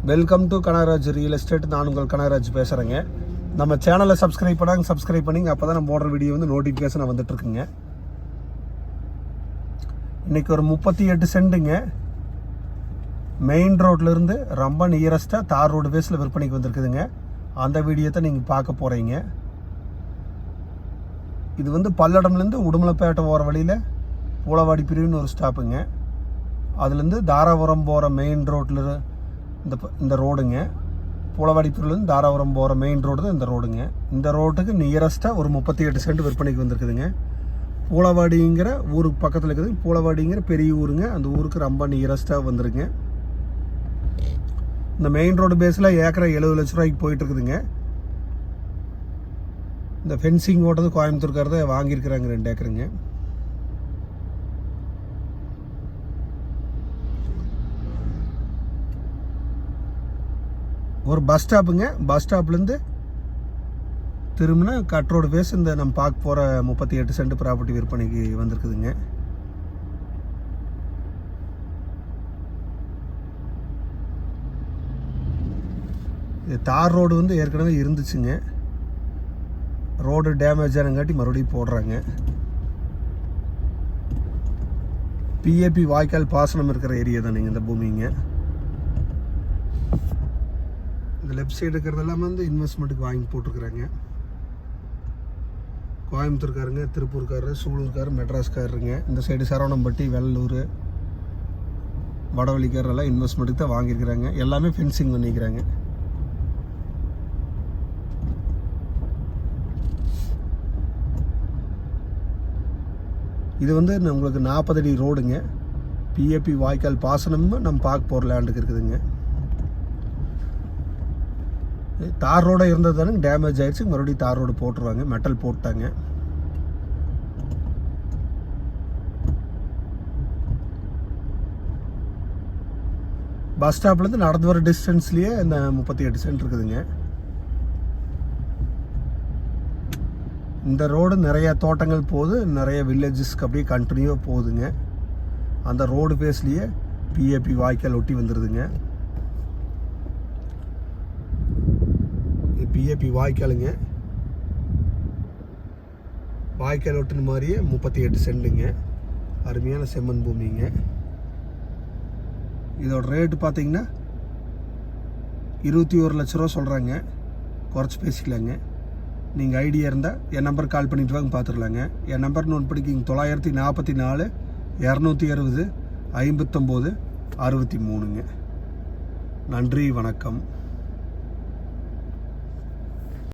Welcome to Kanagaraj real estate. நான் உங்கள் கனகராஜ் பேசுகிறேங்க. நம்ம சேனலை சப்ஸ்கிரைப் பண்ணிங்க. அப்போ தான் நம்ம போடுற வீடியோ வந்து நோட்டிஃபிகேஷன் வந்துட்டுருக்குங்க. இன்றைக்கி ஒரு 38 சென்ட்டுங்க மெயின் ரோட்லேருந்து ரொம்ப நியரஸ்ட்டாக தார் ரோடு பேஸில் விற்பனைக்கு வந்திருக்குதுங்க. அந்த வீடியோ தான் நீங்கள் பார்க்க போகிறீங்க. இது வந்து பல்லடம்லேருந்து உடுமலைப்பேட்டை போகிற வழியில் பூலவாடி பிரிவுன்னு ஒரு ஸ்டாப்புங்க. அதுலேருந்து தாராபுரம் போகிற மெயின் ரோட்டில் இந்த ரோடுங்க. பூலவாடி பிரிவுலேருந்து தாராபுரம் போகிற மெயின் ரோடு தான் இந்த ரோடுங்க. இந்த ரோட்டுக்கு நியரஸ்ட்டாக ஒரு 38 சென்ட் விற்பனைக்கு வந்திருக்குதுங்க. பூலவாடிங்கிற ஊருக்கு பக்கத்தில் இருக்குது. பூலவாடிங்கிற பெரிய ஊருங்க. அந்த ஊருக்கு ரொம்ப நியரஸ்ட்டாக வந்துருங்க. இந்த மெயின் ரோடு பேஸில் ஏக்கரை 70 லட்ச ரூபாய்க்கு போயிட்டுருக்குதுங்க. இந்த ஃபென்சிங் ஓட்டது கோயம்புத்தூர்காரத வாங்கியிருக்கிறாங்க 2 ஏக்கருங்க. ஒரு பஸ் ஸ்டாப்புங்க. பஸ் ஸ்டாப்லேருந்து திரும்பினா கட் ரோடு பேஸ் இந்த நம்ம பார்க்க போகிற 38 சென்ட் ப்ராப்பர்ட்டி விற்பனைக்கு வந்திருக்குதுங்க. இது தார் ரோடு வந்து ஏற்கனவே இருந்துச்சுங்க. ரோடு டேமேஜ் ஆனங்காட்டி மறுபடியும் போடுறாங்க. பிஏபி வாய்க்கால் பாசனம் இருக்கிற ஏரியா தான் நீங்கள் இந்த பூமிங்க. இந்த லெஃப்ட் சைடு இருக்கிறது எல்லாமே வந்து இன்வெஸ்ட்மெண்ட்டுக்கு வாங்கி போட்டிருக்கிறாங்க. கோயம்புத்தூர்காரங்க, திருப்பூர்காரர், சூலூர்காரர், மெட்ராஸ்காரருங்க. இந்த சைடு சரவணம்பட்டி, வெள்ளூர், வடவழிக்காரர் எல்லாம் இன்வெஸ்ட்மெண்ட்டுக்கு தான் வாங்கியிருக்கிறாங்க. எல்லாமே ஃபென்சிங் பண்ணிக்கிறாங்க. இது வந்து உங்களுக்கு 40 அடி ரோடுங்க. பிஏபி வாய்க்கால் பாசனமும் நம்ம பார்க்க போகிற லேண்டுக்கு இருக்குதுங்க. தார் ரோட இருந்தது தானே டேமேஜ் ஆயிடுச்சு. மறுபடியும் தார் ரோடு போட்டுருவாங்க. மெட்டல் போட்டாங்க. பஸ் ஸ்டாப்லேருந்து நடந்து வர டிஸ்டன்ஸ்லேயே இந்த 38 சென்ட் இருக்குதுங்க. இந்த ரோடு நிறைய தோட்டங்கள் போகுது, நிறைய வில்லேஜஸ்க்கு அப்படியே கண்டினியூவாக போகுதுங்க. அந்த ரோடு பேஸ்லேயே பிஏபி வாய்க்கால் ஒட்டி வந்துடுதுங்க. பிஏபி வாய்க்காலுங்க. வாய்க்கால் ஒட்டின மாதிரியே 38 சென்ட்டுங்க. அருமையான செம்மண் பூமிங்க. இதோட ரேட்டு பார்த்தீங்கன்னா 21 லட்ச ரூபா சொல்கிறாங்க. குறைச்சி பேசிக்கலாங்க. நீங்கள் ஐடியா இருந்தால் என் நம்பர் கால் பண்ணிட்டு வாங்க, பார்த்துடலாங்க. என் நம்பர் நோட் பண்ணிக்கிங்க. 944 260 59 63ங்க. நன்றி, வணக்கம்.